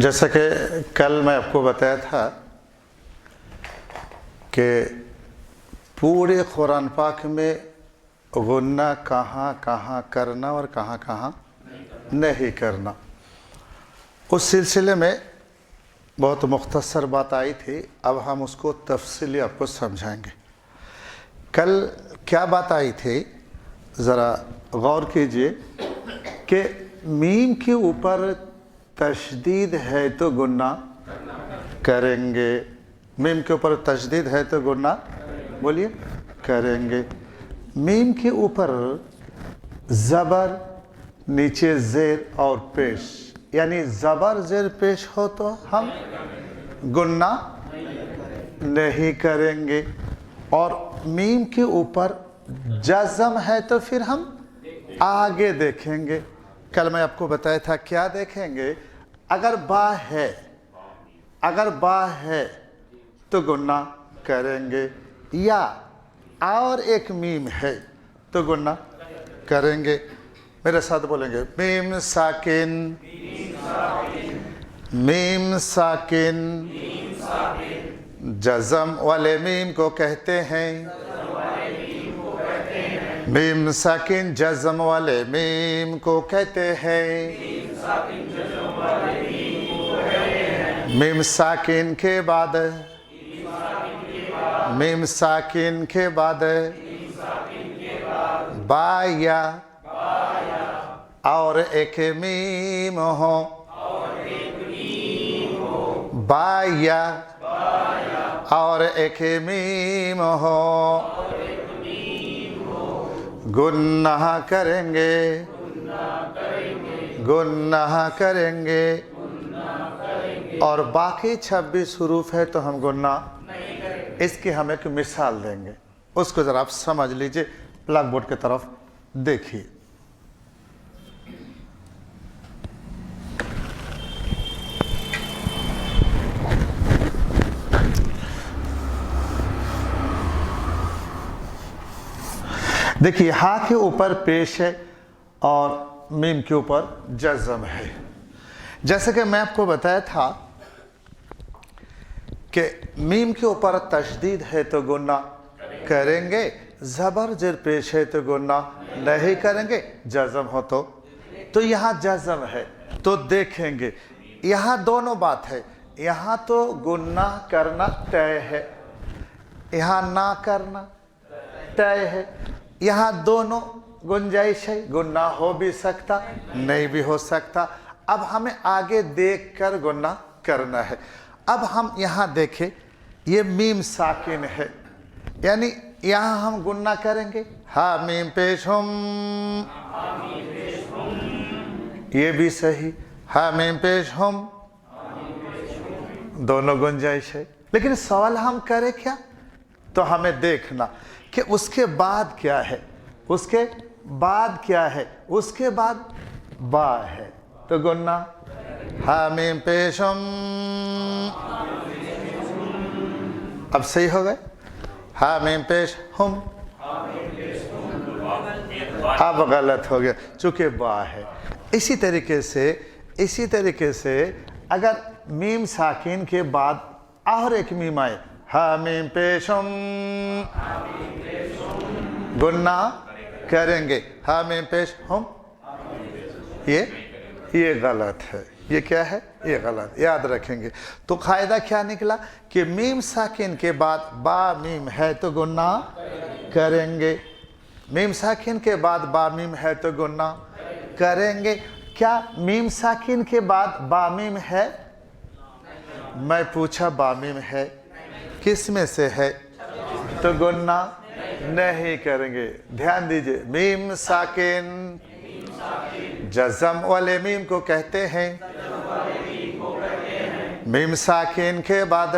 जैसा कि कल मैं आपको बताया था कि पूरे कुरान पाक में गुन्ना कहाँ कहाँ करना और कहाँ कहाँ नहीं करना, उस सिलसिले में बहुत मुख्तसर बात आई थी। अब हम उसको तफसीली आपको समझाएंगे। कल क्या बात आई थी, ज़रा गौर कीजिए कि मीम के ऊपर तशदीद है तो गुन्ना करेंगे। मीम के ऊपर तशदीद है तो गुन्ना बोलिए करेंगे। मीम के ऊपर ज़बर, नीचे ज़ेर और पेश, यानी ज़बर ज़ेर पेश हो तो हम गुन्ना नहीं करेंगे। और मीम के ऊपर जज़म है तो फिर हम आगे देखेंगे। कल मैं आपको बताया था क्या देखेंगे। अगर बा है तो गुन्ना करेंगे, या और एक मीम है तो गुन्ना करेंगे। मेरे साथ बोलेंगे मीम साकिन, मीम साकिन। जज़म वाले मीम को कहते हैं, मीम साकिन जज़म वाले मीम को कहते हैं। मीम साकिन के बाद, मीम साकिन के बाद बा या और एक मीम हो, बा या और एक मीम हो, गुन्नाह करेंगे, गुन्नाह करेंगे। और बाकी 26 हरूफ है तो हम गुन्ना, इसकी हम एक मिसाल देंगे, उसको ज़रा आप समझ लीजिए। ब्लैक बोर्ड की तरफ देखिए। देखिए हा के ऊपर पेश है और मीम के ऊपर जज़म है। जैसे कि मैं आपको बताया था कि मीम के ऊपर तशदीद है तो गुन्ना करेंगे, ज़बर ज़ेर पेश है तो गुन्ना नहीं करेंगे। जज़म हो तो यहाँ जज़म है तो देखेंगे। यहाँ दोनों बात है, यहाँ तो गुन्ना करना तय है, यहाँ ना करना तय है। यहाँ दोनों गुंजाइश है, गुन्ना हो भी सकता नहीं भी हो सकता। अब हमें आगे देख कर गुन्ना करना है। अब हम यहाँ देखें, ये मीम साकिन है, यानी यहाँ हम गुन्ना करेंगे। हा मीम पेश हम, ये भी सही, हा मीम पेश हम, दोनों गुंजाइश है। लेकिन सवाल हम करें क्या, तो हमें देखना कि उसके बाद क्या है, उसके बाद क्या है। उसके बाद बा है तो गुन्ना हा मीम पेशम। अब सही हो गए, हा मीम पेश हम। अब गलत हो गया चूंकि बा है। इसी तरीके से अगर मीम साकिन के बाद और एक मीम आए, हा मीम पेशम, गुन्ना करेंगे। हा मीम पेश हम, ये गलत है। ये क्या है, ये गलत, याद रखेंगे। तो कायदा क्या निकला कि मीम साकिन के बाद बा मीम है तो गुन्ना करेंगे। मीम साकिन के बाद बा मीम है तो गुन्ना करेंगे। क्या मीम साकिन के बाद बा मीम है? मैं पूछा बा मीम है, किस में से है, तो गुन्ना नहीं करेंगे। ध्यान दीजिए, मीम साकिन जज़म वाले मीम को कहते हैं। मीम साकिन के बाद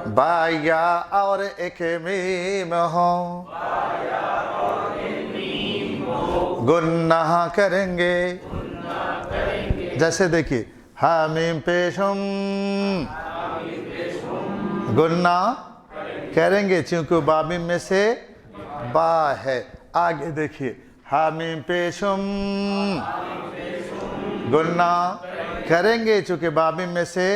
बा या और एक मीम हो, गुन्नाह करेंगे। जैसे देखिए हा मीम पेशम, गुन्ना करेंगे क्योंकि बा मीम में से बा है। आगे देखिए हा मीम पेशम, गुन्ना करेंगे, चूंकि बामीम में से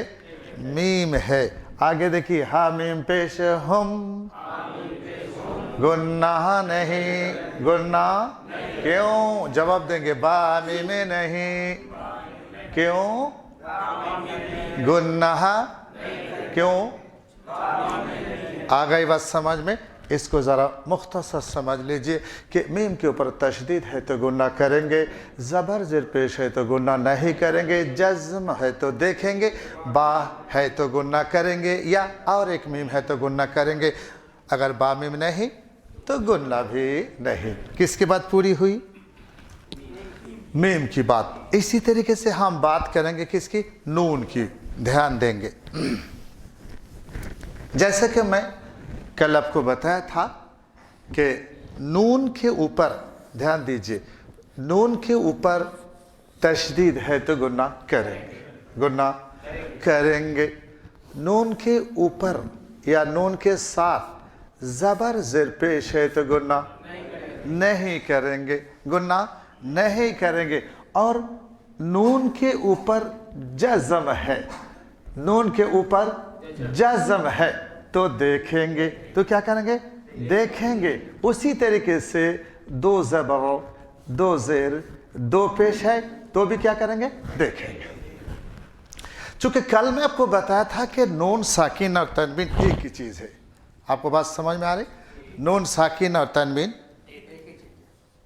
मीम है। आगे देखिए, हा मीम पेश हम, गुन्नाह नहीं, गुन्नाह क्यों? जवाब देंगे बामीम में नहीं, क्यों? गुन्नाह क्यों? आ गई बात समझ में? इसको ज़रा मुख्तसर समझ लीजिए कि मीम के ऊपर तशदीद है तो गुन्ना करेंगे, ज़बर ज़ेर पेश है तो गुन्ना नहीं करेंगे, जज़्म है तो देखेंगे, बा है तो गुन्ना करेंगे, या और एक मीम है तो गुन्ना करेंगे। अगर बा मीम नहीं तो गुन्ना भी नहीं। किसकी बात पूरी हुई? मीम की बात। इसी तरीके से हम बात करेंगे किसकी? नून की। ध्यान देंगे, जैसे कि मैं कल आपको बताया था कि नून के ऊपर, ध्यान दीजिए, नून के ऊपर तशदीद है तो गुन्ना करेंगे, गुन्ना करेंगे। नून के ऊपर या नून के साथ ज़बर ज़ेर पेश है तो गुन्ना नहीं करेंगे, गुन्ना नहीं करेंगे। और नून के ऊपर जज़म है, नून के ऊपर जज़म है तो देखेंगे, तो क्या करेंगे? देखेंगे। उसी तरीके से दो ज़बर, दो ज़ेर, दो पेश है तो भी क्या करेंगे? देखेंगे। चूंकि कल मैं आपको बताया था कि नून साकिन और तनवीन एक ही चीज़ है। आपको बात समझ में आ रही? नून साकिन और तनवीन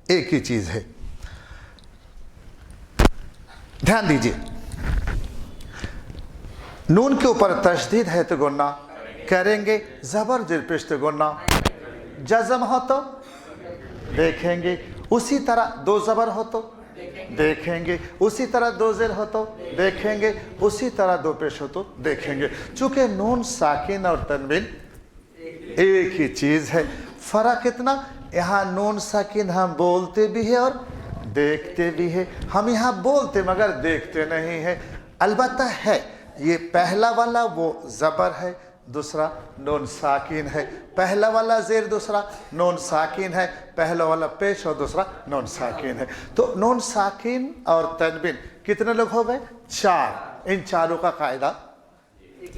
एक ही चीज़ है। ध्यान दीजिए, नून के ऊपर तशदीद है तो गुन्ना करेंगे, ज़बर ज़ेर पेश तो गुन्ना, जज़म हो तो देखेंगे। उसी तरह दो ज़बर हो तो देखेंगे, उसी तरह दो ज़ेर हो तो देखेंगे, उसी तरह दो पेश हो तो देखेंगे। चूँकि नून साकिन और तनवीन एक ही चीज़ है। फ़र्क इतना, यहाँ नून साकिन हम बोलते भी है और देखते भी है। हम यहाँ बोलते मगर देखते नहीं है। अलबत्ता है, ये पहला वाला वो ज़बर है, दूसरा नून साकिन है। पहला वाला ज़ेर, दूसरा नून साकिन है। पहला वाला पेश और दूसरा नून साकिन है। तो नून साकिन और तनवीन कितने लोग हो गए? चार। इन चारों का कायदा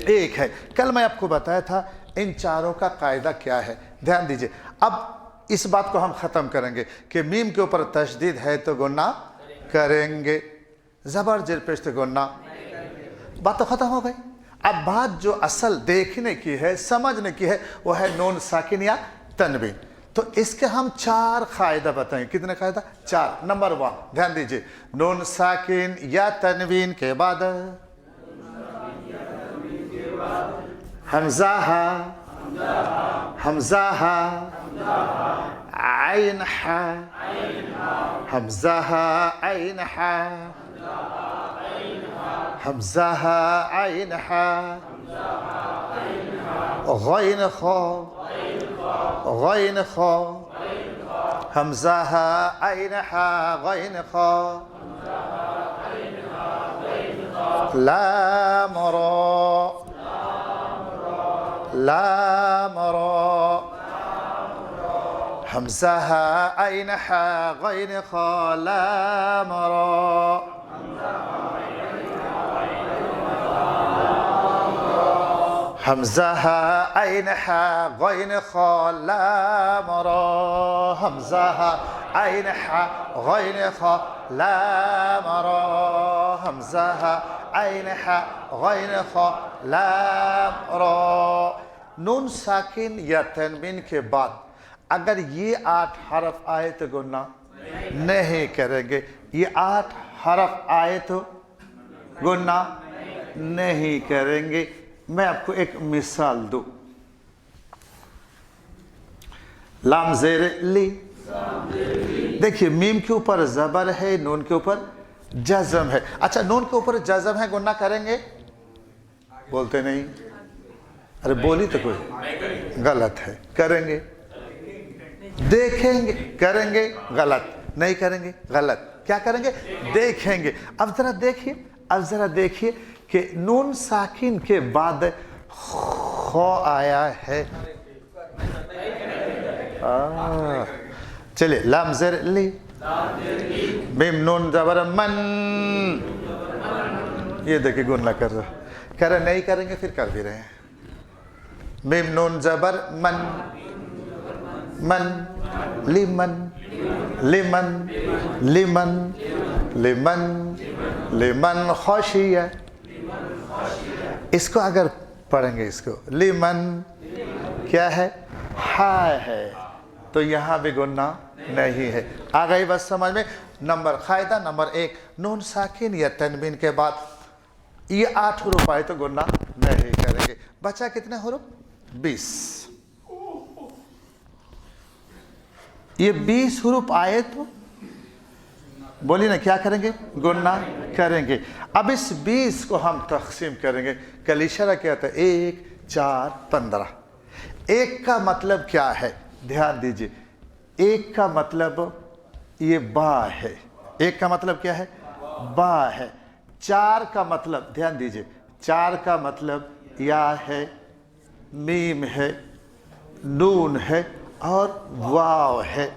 एक है। कल मैं आपको बताया था इन चारों का कायदा क्या है। ध्यान दीजिए, अब इस बात को हम ख़त्म करेंगे कि मीम के ऊपर तशदीद है तो गुन्ना करेंगे, ज़बर ज़ेर पेश तो गुन्ना। बात तो ख़त्म हो गई। अब बात जो असल देखने की है, समझने की है, वो है नून साकिन या तनवीन। तो इसके हम चार कायदा बताएं। कितने कायदा? चार। नंबर वन, ध्यान दीजिए, नून साकिन या तनवीन के बाद हमज़ा हा, हमज़ा हा, आइन हा, हमज़ा हा, आइन हा, हमज़ा हा, आइन हा, गैन खा, गैन खा, हमज़ा हा, आइन हा, गैन खा, लाम रा, लाम रा, हमज़ा हा, आइन हा, गैन खा, लाम रा, हमज़ा हा, आइन हा, गैन खा, लाम रा, हमज़ा हा, आइन हा, गैन खा, लाम रा, हमज़ा हा, आइन हा, गैन खा, लाम रा। नून साकिन या तनवीन के बाद अगर ये 8 हरफ आए तो गुन्ना नहीं करेंगे। ये 8 हरफ आए तो गुन्ना नहीं करेंगे। मैं आपको एक मिसाल दूं। लाम ज़ेर ली, देखिए मीम के ऊपर ज़बर है, नून के ऊपर जज़म है। अच्छा, नून के ऊपर जज़म है, गुन्ना करेंगे? बोलते नहीं। अरे बोली तो कोई, गलत है। करेंगे? देखेंगे? करेंगे? गलत। नहीं करेंगे? गलत। क्या करेंगे? देखेंगे। अब ज़रा देखिए, अब ज़रा देखिए कि नून साकिन के बाद खो आया है। चलिए, लाम ज़ेर ली, मीम नून ज़बर मन, ये देखिए गुन्ना कर रहा, कह रहे नहीं करेंगे फिर कर भी रहे हैं। मीम नून जबर मन, मन लिमन, लिमन लिमन लिमन लिमन खौशिया। इसको अगर पढ़ेंगे इसको, लिमन क्या है, हा है, तो यहाँ भी गुन्ना नहीं है। आ गई बस समझ में। नंबर कायदा नंबर 1, नून साकिन या तनवीन के बाद ये 8 हुरूफ आए तो गुन्ना नहीं करेंगे। बचा कितने हुरूफ, 20। ये 20 हुरूफ आए तो बोलिए ना क्या करेंगे, गुन्ना करेंगे। अब इस 20 को हम तकसीम करेंगे। कल इशारा क्या था, 1 4 15। 1 का मतलब क्या है, ध्यान दीजिए। 1 का मतलब ये बा है। 1 का मतलब क्या है, बा है। 4 का मतलब, ध्यान दीजिए, 4 का मतलब या है, मीम है, नून है और वाव है।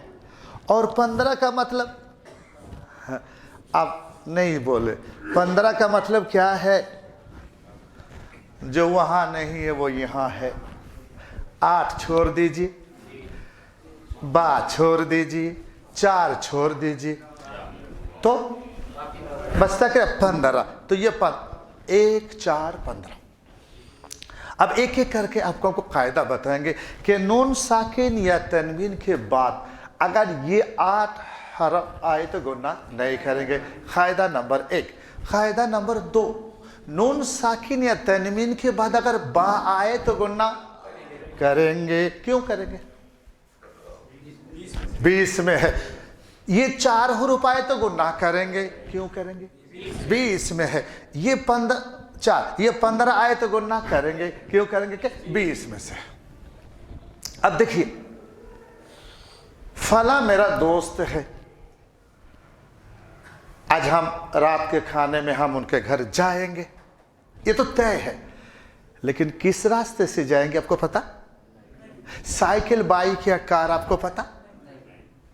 और 15 का मतलब, आप नहीं बोले, 15 का मतलब क्या है, जो वहां नहीं है वो यहां है। 8 छोड़ दीजिए, बा छोड़ दीजिए, 4 छोड़ दीजिए, तो बचता क्या, 15। तो ये 1 4 15। अब एक एक करके आपको कायदा बताएंगे कि नून साकिन या तनवीन के बाद अगर ये 8 हरफ आए तो गुन्ना नहीं करेंगे। कायदा नंबर 1। कायदा नंबर 2, नून साकिन या तनवीन के बाद अगर बा आए तो गुन्ना करेंगे। क्यों करेंगे, 20 में है। ये 4 हुरूफ आए तो गुन्ना करेंगे। क्यों करेंगे, 20 में है। ये 15 आए तो गुन्ना करेंगे। क्यों करेंगे, क्या 20 में से। अब देखिए, फला मेरा दोस्त है, आज हम रात के खाने में हम उनके घर जाएंगे, ये तो तय है। लेकिन किस रास्ते से जाएंगे आपको पता, साइकिल बाइक या कार आपको पता,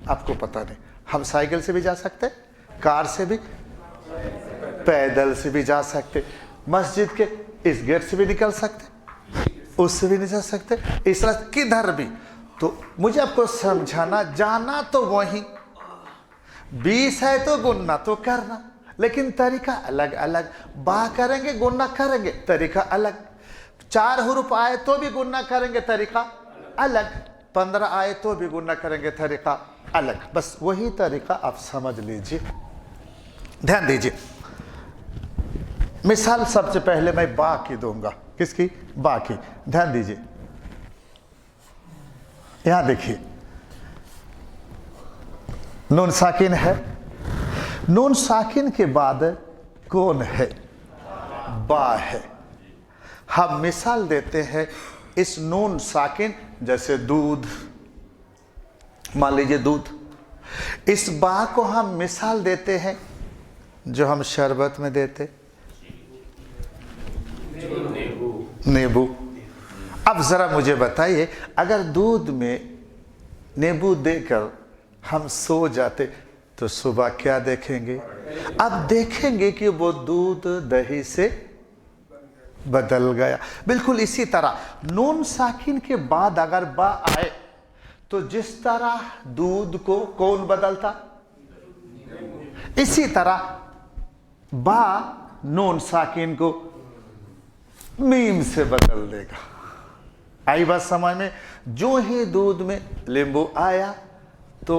आपको पता नहीं। हम साइकिल से भी जा सकते, कार से भी, पैदल से भी जा सकते, मस्जिद के इस गेट से भी निकल सकते, उससे भी नहीं जा सकते, इस रास्ते किधर भी। तो मुझे आपको समझाना, जाना तो वही, 20 है तो गुन्ना तो करना, लेकिन तरीका अलग अलग। बा करेंगे गुन्ना करेंगे, तरीका अलग। 4 हुरूफ आए तो भी गुन्ना करेंगे, तरीका अलग। 15 आए तो भी गुन्ना करेंगे, तरीका अलग। बस वही तरीका आप समझ लीजिए, ध्यान दीजिए। मिसाल सबसे पहले मैं बा की दूंगा, किसकी, बा की। ध्यान दीजिए, यहां देखिए, नून साकिन है, नून साकिन के बाद कौन है, बा है। हम मिसाल देते हैं इस नून साकिन, जैसे दूध, मान लीजिए दूध। इस बा को हम मिसाल देते हैं जो हम शरबत में देते, नींबू। अब जरा मुझे बताइए, अगर दूध में नींबू देकर हम सो जाते तो सुबह क्या देखेंगे, अब देखेंगे कि वो दूध दही से बदल गया। बिल्कुल इसी तरह नून साकिन के बाद अगर बा आए तो जिस तरह दूध को कौन बदलता, इसी तरह बा नून साकिन को मीम से बदल देगा। आई बात समझ में। जो ही दूध में नींबू आया तो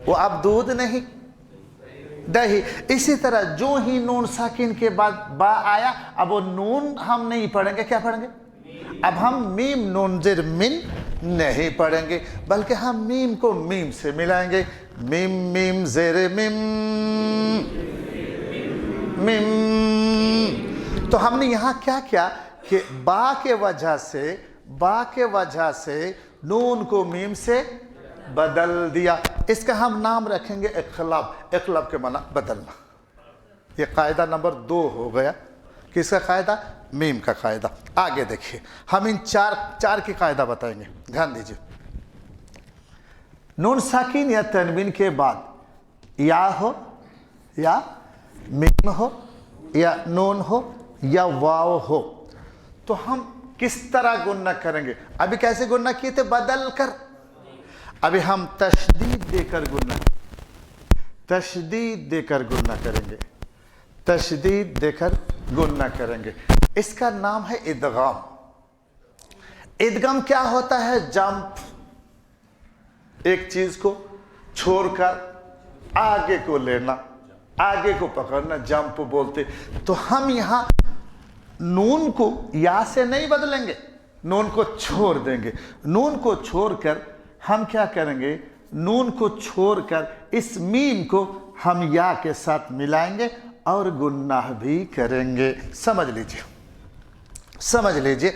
वो अब दूध नहीं, दही। इसी तरह जो ही नून साकिन के बाद बा आया, अब वो नून हम नहीं पढ़ेंगे, क्या पढ़ेंगे, अब हम मीम नून ज़ेर मिन नहीं पढ़ेंगे, बल्कि हम मीम को मीम से मिलाएंगे। मीम मीम ज़ेर मिम मिम। तो हमने यहाँ क्या किया कि बा के वजह से नून को मीम से बदल दिया। इसका हम नाम रखेंगे इक़लाब। इक़लाब के माना बदलना। ये कायदा नंबर 2 हो गया। किसका कायदा, मीम का कायदा। आगे देखिए, हम इन चार की कायदा बताएंगे, ध्यान दीजिए। नून साकिन या तनवीन के बाद या हो या मीम हो या नून हो या वाव हो, तो हम किस तरह गुन्ना करेंगे? अभी कैसे गुन्ना किए थे? बदल कर। अभी हम तशदीद देकर गुन्ना, तशदीद देकर गुन्ना करेंगे, तशदीद देकर गुन्ना करेंगे। इसका नाम है इदगाम। इदगाम क्या होता है? जंप, एक चीज को छोड़कर आगे को लेना, आगे को पकड़ना, जंप बोलते। तो हम यहां नून को या से नहीं बदलेंगे, नून को छोड़ देंगे। नून को छोड़कर हम क्या करेंगे? नून को छोड़कर इस मीम को हम या के साथ मिलाएंगे और गुन्नाह भी करेंगे। समझ लीजिए, समझ लीजिए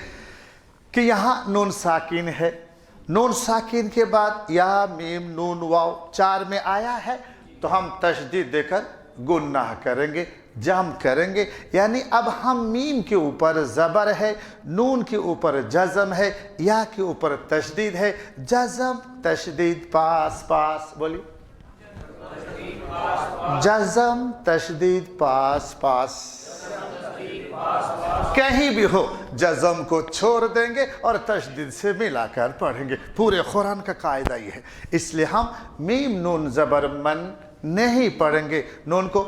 कि यहां नून साकिन है। नून साकिन के बाद या मीम नून वाव 4 में आया है, तो हम तशदीद देकर गुन्नाह करेंगे, जम करेंगे। यानी अब हम मीम के ऊपर ज़बर है, नून के ऊपर जज़म है, या के ऊपर तशदीद है। जज़म तशदीद पास पास, बोलिए जज़म तशदीद पास पास, कहीं भी हो जज़म को छोड़ देंगे और तशदीद से मिलाकर पढ़ेंगे। पूरे कुरान का कायदा ये है। इसलिए हम मीम नून ज़बर मन नहीं पढ़ेंगे, नून को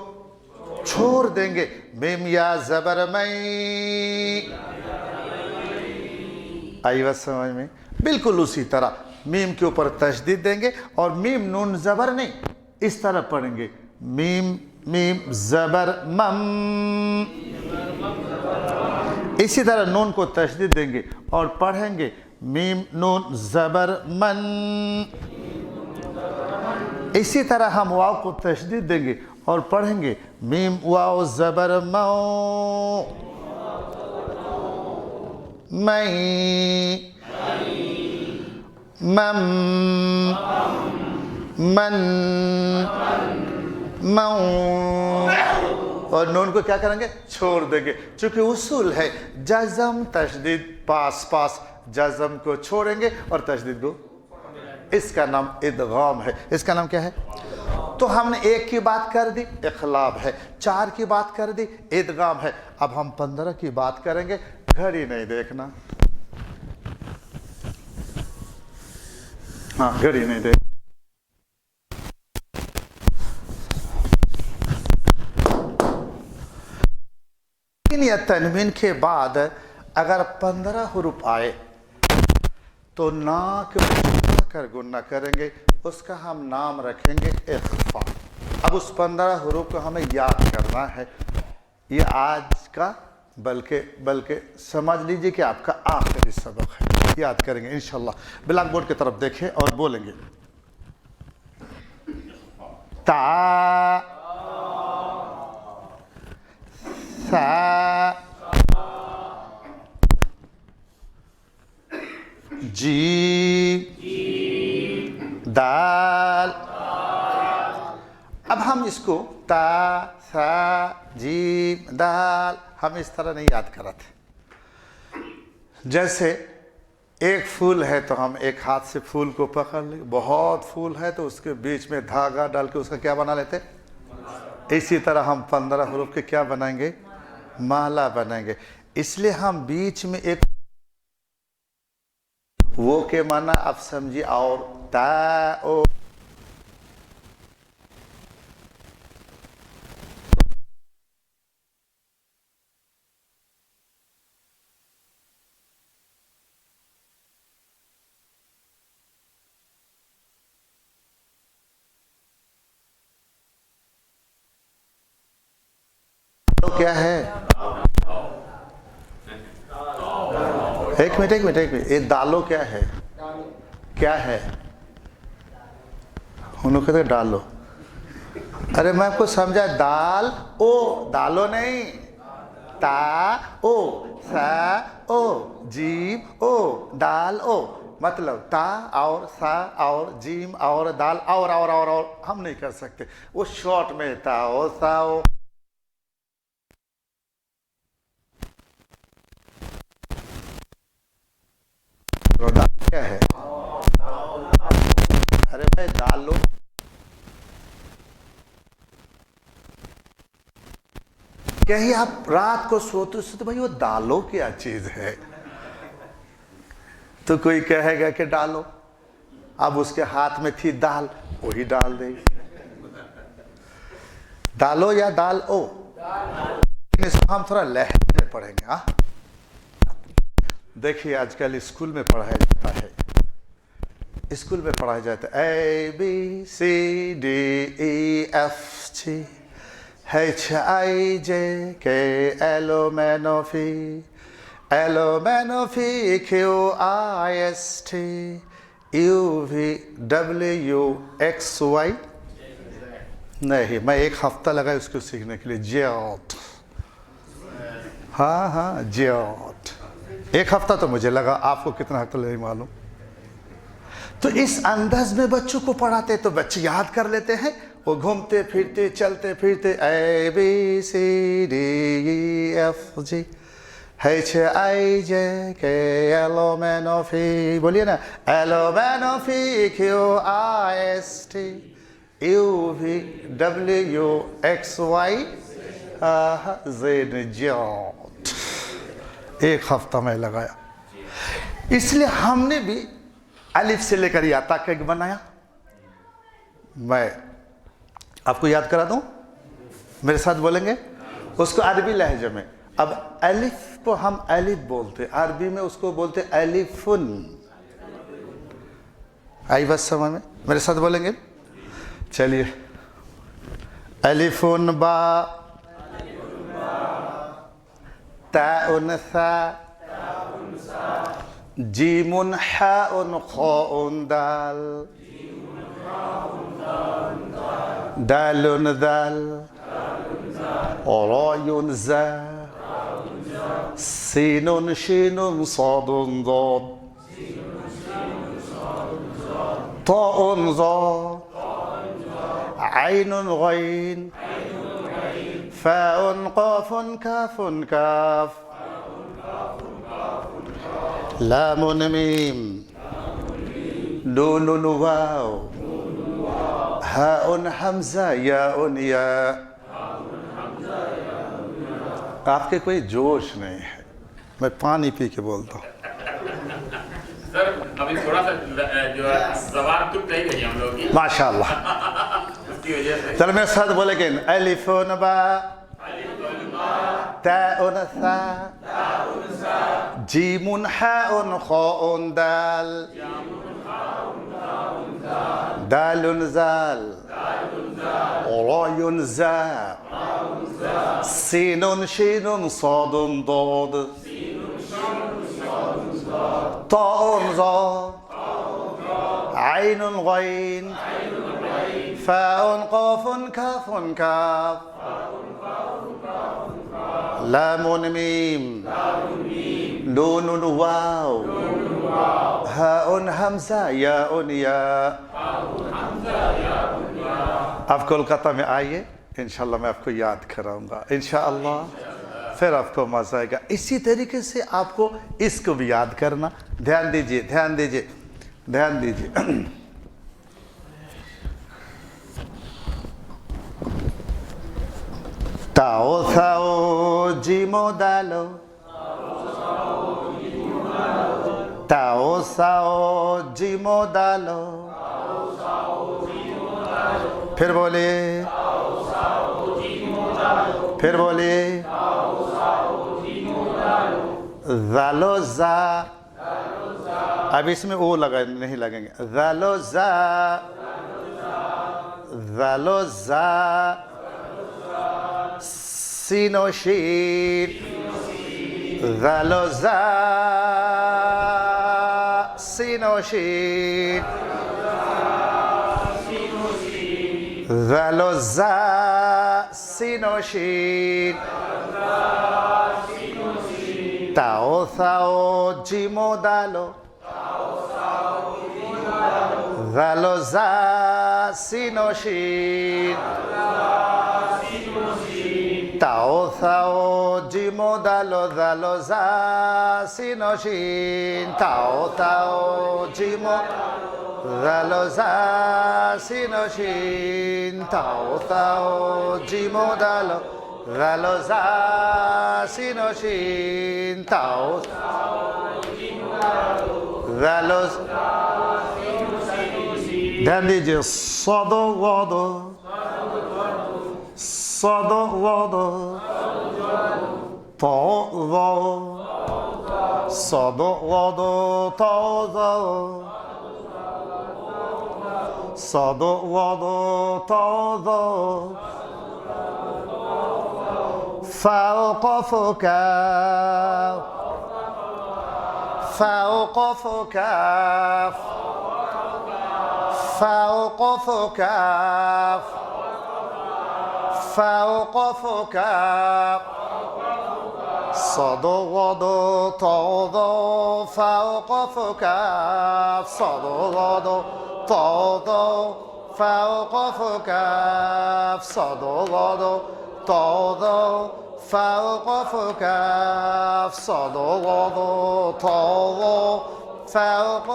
छोड़ देंगे। मीम या ज़बर मई, आई बात समझ में? बिल्कुल उसी तरह मीम के ऊपर तशदीद देंगे और मीम नून ज़बर नहीं, इस तरह पढ़ेंगे। मीम मीम ज़बर मम, इसी तरह नून को तशदीद देंगे और पढ़ेंगे मीम नून ज़बर मन। इसी तरह हम वाव को तशदीद देंगे और पढ़ेंगे मीम वाव ज़बर मौ, मई मम मन मऊ, और नून को क्या करेंगे? छोड़ देंगे। चूंकि उसूल है जज़म तशदीद पास पास, जज़म को छोड़ेंगे और तशदीद को, इसका नाम इदगाम है। इसका नाम क्या है? तो हमने एक की बात कर दी, इखलाब है। 4 की बात कर दी, इदगाम है। अब हम 15 की बात करेंगे। घड़ी नहीं देखना, हाँ घड़ी नहीं देख। या तनवीन के बाद अगर 15 हुरूफ आए तो नाक कर गुन्ना करेंगे, उसका हम नाम रखेंगे इख्फा। अब उस 15 हुरूफ को हमें याद करना है। ये आज का बल्कि समझ लीजिए कि आपका आखिरी सबक है। याद करेंगे इंशाल्लाह। ब्लैक बोर्ड की तरफ देखें और बोलेंगे ता सा जी दाल। अब हम इसको ता सा जी दाल हम इस तरह नहीं याद करते। जैसे एक फूल है तो हम एक हाथ से फूल को पकड़ ले, बहुत फूल है तो उसके बीच में धागा डाल के उसका क्या बना लेते? इसी तरह हम 15 हुरूफ के क्या बनाएंगे? माला बनाएंगे। इसलिए हम बीच में एक वो के माना आप समझिए, और ता ओ तो क्या है? एक मिनट, ये दालो क्या है? क्या है? उन्होंने कहते डालो। अरे मैं आपको समझा, दाल ओ, दालो नहीं, ता ओ सा ओ जीम ओ दाल ओ, मतलब ता और सा और जीम और दाल और हम नहीं कर सकते। वो शॉर्ट में ता ओ सा ओ। दाल क्या है? अरे भाई दाल लो। کہیں آپ رات کو سوتے سوتے بھائی وہ ڈالو کیا چیز ہے، تو کوئی کہے گا کہ ڈالو، اب اس کے ہاتھ میں تھی دال، وہی ڈال دے، ڈالو یا ڈال او، اس کو ہم تھوڑا لہجے میں پڑھیں گے۔ دیکھیے آج کل اسکول میں پڑھایا جاتا ہے، اسکول میں پڑھایا جاتا ہے A B C D E F G H I J K L M N O P Q I S T U V W X Y. نہیں، میں ایک ہفتہ لگا اس کو سیکھنے کے لیے، جیوٹ، ہاں جیوٹ، ایک ہفتہ تو مجھے لگا، آپ کو کتنا ہفتہ نہیں معلوم۔ تو اس انداز میں بچوں کو پڑھاتے تو بچے یاد کر لیتے ہیں، وہ گھومتے پھرتے چلتے پھرتے A B C D E F G H I J K L M N O P, بولیے نا، L M N O P Q I S T U V W X Y Z, جیوٹ، ایک ہفتہ میں لگایا۔ اس لیے ہم نے بھی الف سے لے کر یا تک ایک بنایا۔ میں آپ کو یاد کرا دوں، میرے ساتھ بولیں گے اس کو عربی لہجے میں۔ اب الف کو ہم الف بولتے، عربی میں اس کو بولتے الفن۔ آئی بات سمجھ میں؟ میرے ساتھ بولیں گے، چلیے، الفن با، تاء ثا، جیم حاء خاء دال، دال ذال، راء زا، سين شين صاد ضاد، طاء ظا، عين غين، فاء قاف كاف كاف، لام ميم، نون واو، ہاء حمزہ، یاء یا۔ آپ کے کوئی جوش نہیں ہے، میں پانی پی کے بولتا ہوں۔ سر ابھی تھوڑا سا جو زبان تک نہیں گئی ہم لوگ کی، ماشاءاللہ، اس کی وجہ سے۔ چلو میرے ساتھ بولے کہ الف با، تاء ثا، جیم حاء خاء دال، دال ذال، راء زا، سين شين صاد ضاد، طاء ظا، عين غين، فاء قاف كاف كاف، لام ميم، نون واو، ہاء حمزہ، یاء یا۔ آپ کولکاتہ میں آئیے، انشاءاللہ میں آپ کو یاد کراؤں گا، انشاءاللہ پھر آپ کو مزہ آئے گا۔ اسی طریقے سے آپ کو اس کو بھی یاد کرنا، دھیان دیجئے دھیان دیجئے دھیان دیجئے۔ تاؤ ثاؤ جیمو دالو، تاؤ ثاؤ جیمو دالو، پھر بولے، پھر بولے، ذالو زا، اب اس میں او لگا نہیں لگیں گے، ذالو زا، ذالو زا، سین و شین، ذالو زا، سین و شین، ذالو زا، سین و شین، تاؤ ثاؤ جیمو دالو، ذالو زا، سین و شین، تاؤ ثاؤ جیمو دالو، ذالو زا، سین و شین، تاؤ ثاؤ جیمو، ذالو زا، سین و شین، تاؤ ثاؤ جیمو دالو، ذالو زا سینو شین تاؤ ذالو دھیان دیجئے صدو غدو صدو غدو تو غدو صدو غدو تو غدو صدو غدو تو غدو فوق فكاف فوق فكاف فوق فكاف فوق فكاف صدو غدو طودو فوق فكاف صدو غدو طودو فوق فكاف صدو غدو طودو فوق فكاف صدو غدو طودو فوق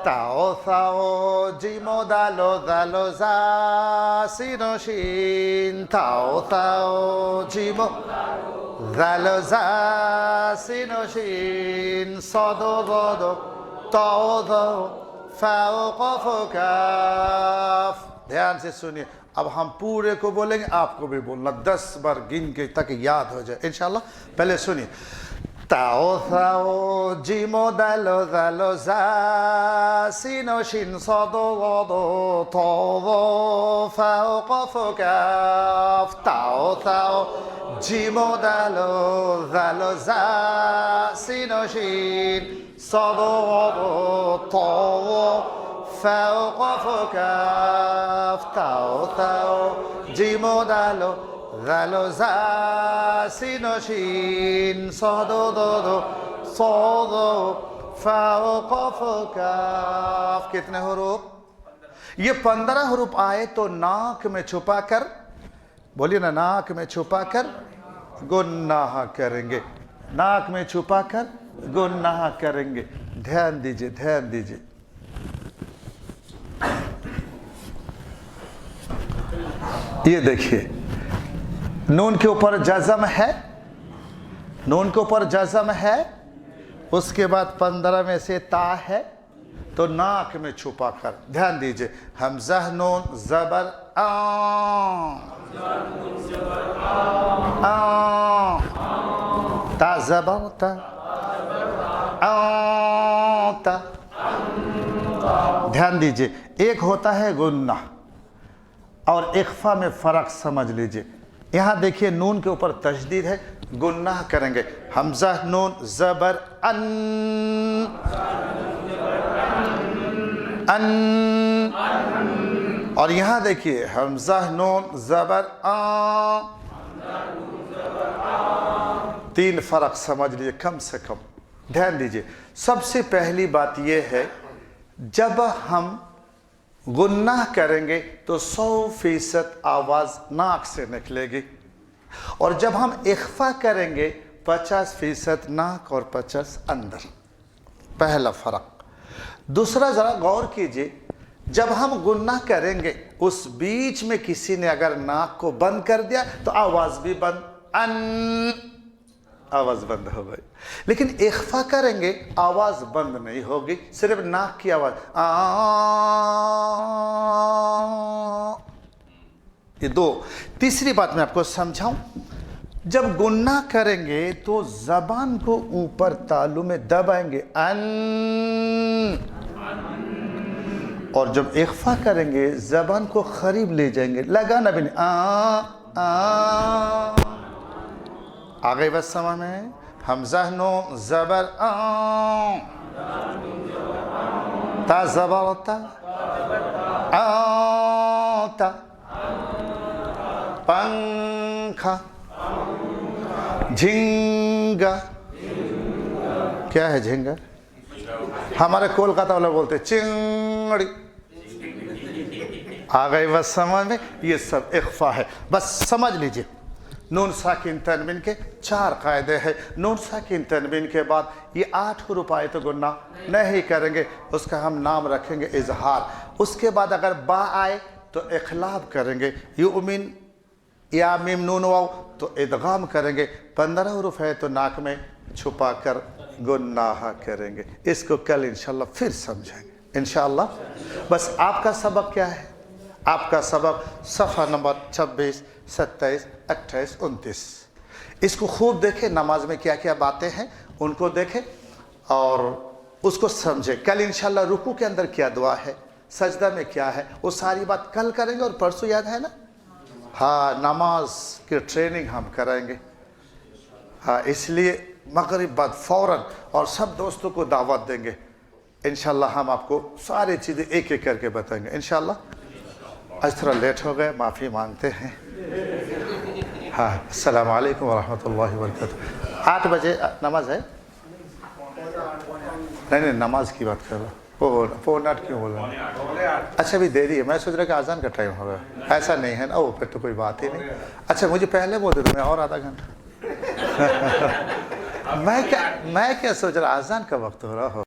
تاو ثاو جيمو دالو دالو زا سينو شين تاو ثاو جيمو دالو زا سينو شين صدو غدو طودو فوق فكاف دھیان سے سنیے اب ہم پورے کو بولیں گے آپ کو بھی بولنا 10 بار گن کے تک یاد ہو جائے انشاءاللہ پہلے سنیے تاؤ ثاؤ جیمو دالو دالو زا سینو شین صدو غدو طودو فوق فكاف تاؤ ثاؤ جیمو دالو دالو زا سینو شین صدو غدو طودو فوق فكاف تاؤ ثاؤ جيمو دالو ذالو زا سينو شين صدو دودو صدو فوق فكاف کتنے حروف یہ 15 حروف آئے تو ناک میں چھپا کر بولیے نا ناک میں چھپا کر گناہ کریں گے ناک میں چھپا کر گناہ کریں گے دھیان دیجئے دھیان دیجئے یہ دیکھیے نون کے اوپر جزم ہے نون کے اوپر جزم ہے اس کے بعد 15 میں سے تا ہے تو ناک میں چھپا کر دھیان دیجئے حمزہ نون زبر آن آن تا زبر تا آن تا دھیان دیجئے ایک ہوتا ہے گناہ اور اخفا میں فرق سمجھ لیجئے یہاں دیکھیے نون کے اوپر تشدید ہے گناہ کریں گے حمزہ نون زبر ان ان اور یہاں دیکھیے حمزہ نون زبر آن 3 فرق سمجھ لیجئے کم سے کم دھیان دیجئے سب سے پہلی بات یہ ہے جب ہم گناہ کریں گے تو 100% آواز ناک سے نکلے گی اور جب ہم اخفا کریں گے 50% ناک اور 50 اندر پہلا فرق دوسرا ذرا غور کیجئے جب ہم گناہ کریں گے اس بیچ میں کسی نے اگر ناک کو بند کر دیا تو آواز بھی بند ان آواز بند ہو گئی لیکن اخفا کریں گے آواز بند نہیں ہوگی صرف ناک کی آواز یہ 2 تیسری بات میں آپ کو سمجھاؤں جب گناہ کریں گے تو زبان کو اوپر تالو میں دبائیں گے ان اور جب اخفا کریں گے زبان کو قریب لے جائیں گے لگانا بھی نہیں آگئی بس سمجھ میں حمزہ نون زبر آن تا زبر تا آن تا پنکھا جھنگا کیا ہے جھنگا ہمارے کولکاتہ والے بولتے چنگڑی آگئی بس سمجھ میں یہ سب اخفا ہے بس سمجھ لیجئے نون ساکن تنوین کے 4 قاعدے ہیں نون ساکن تنوین کے بعد یہ 8 حروف آئے تو گناہ نہیں کریں گے اس کا ہم نام رکھیں گے اظہار اس کے بعد اگر با آئے تو اخلاب کریں گے یؤمن या मीम नून वाव तो इदगाम करेंगे, 15 हरूफ है तो नाक में छुपा कर गुनाह करेंगे। इसको कल इंशाल्लाह फिर समझेंगे इंशाल्लाह। बस आपका सबक क्या है? आपका सबक सफ़ा नंबर 26, 27, 28, 29। इसको खूब देखें, नमाज में क्या क्या बातें हैं उनको देखें और उसको समझें। कल इंशाल्लाह रुकू के अंदर क्या दुआ है, सजदा में क्या है, वो सारी बात कल करेंगे। और परसों याद है ना, हाँ नमाज की ट्रेनिंग हम करेंगे। हाँ इसलिए मगरिब बाद फ़ौरन और सब दोस्तों को दावत देंगे इंशाल्लाह। हम आपको सारी चीज़ें एक एक करके बताएंगे इंशाल्लाह। आज थोड़ा लेट हो गए, माफ़ी मांगते हैं। हाँ अस्सलाम वालेकुम वरहमतुल्लाहि वबरकातुहू। 8 बजे नमाज है? नहीं नमाज की बात कर रहा हूँ। पौने 8 क्यों बोल रहा हूँ? अच्छा अभी देरी है, मैं सोच रहा कि आज़ान का टाइम होगा। ऐसा नहीं है ना, वो फिर तो कोई बात ही नहीं। अच्छा मुझे पहले बोल दे, मैं और आधा घंटा मैं क्या सोच रहा, आज़ान का वक्त हो रहा हो।